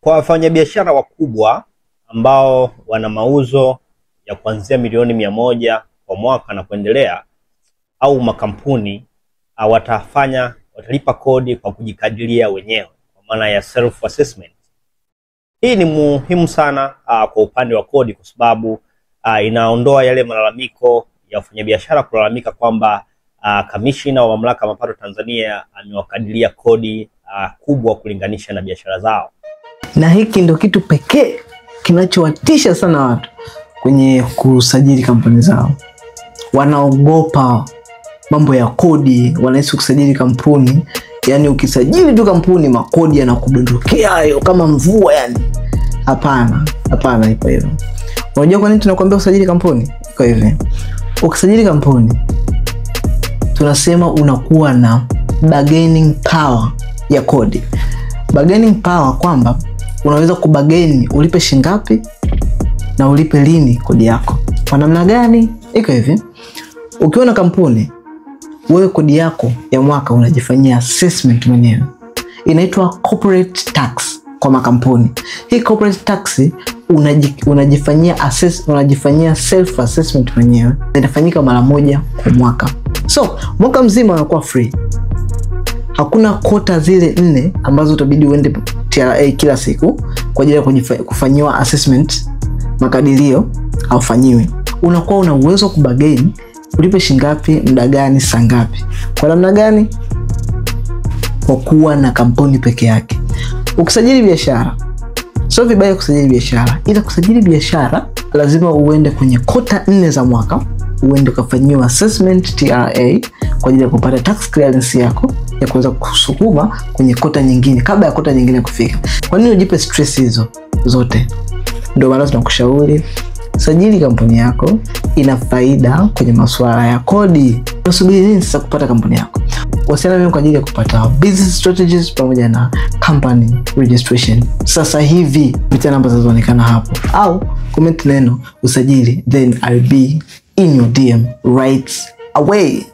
Kwa wafanyabiashara wakubwa ambao wana mauzo ya kuanzia milioni 100 kwa mwaka na kuendelea, au makampuni watalipa kodi kwa kujikadiria wenyewe, kwa maana ya self assessment. Hii ni muhimu sana kwa upande wa kodi, kwa sababu inaondoa yale malalamiko ya wafanyabiashara kulalamika kwamba kamishina wa mamlaka ya mapato Tanzania amewakadiria kodi kubwa kulinganisha na biashara zao. Na hiki ndio kitu pekee kinachowatisha sana watu kwenye kusajili kampuni zao. Wanaogopa mambo ya kodi, wanahisi kusajili kampuni, yani ukisajili tu kampuni makodi yanakudondokea hayo kama mvua yani. Hapana ipo hivyo. Unajua kwa nini tunakuambia usajili kampuni? Kwa hivyo, ukisajili kampuni tunasema unakuwa na bargaining power ya kodi. Bargaining power kwamba unaweza kubageni ulipe shingapi na ulipe lini kodi yako. Kwa namna gani? Iko hivi. Ukiwa na kampuni, wewe kodi yako ya mwaka unajifanyia assessment mwenyewe. Inaitwa corporate tax kwa makampuni. Hii corporate tax unajifanyia self assessment mwenyewe. Inafanyika mara moja kwa mwaka. So, mwaka mzima unakuwa free. Hakuna kota zile 4 ambazo utabidi uende TRA kila siku kwa ajili ya kufanyiwa assessment, makadirio au fanyiwe. Unakuwa una uwezo kubagain ulipe shingapi, muda gani, saa ngapi. Kwa namna gani? Kwa kuwa na kampuni peke yake. Ukisajili biashara, sio vibaya kusajili biashara, ila kusajili biashara lazima uende kwenye kota 4 za mwaka, uende kufanyiwa assessment TRA kwa ajili ya kupata tax clearance yako ya kuweza kusukuma kwenye kota nyingine kabla ya kota nyingine kufika. Kwa nini ujipe stress hizo zote? Ndio maana tunakushauri sajili kampuni yako, ina faida kwenye masuala ya kodi. Unasubiri nini sasa kupata kampuni yako? Wasiliana nami kwa ajili ya kupata business strategies pamoja na company registration sasa hivi kupitia namba zinazoonekana hapo, au comment neno usajili, then I'll be in your DM right away.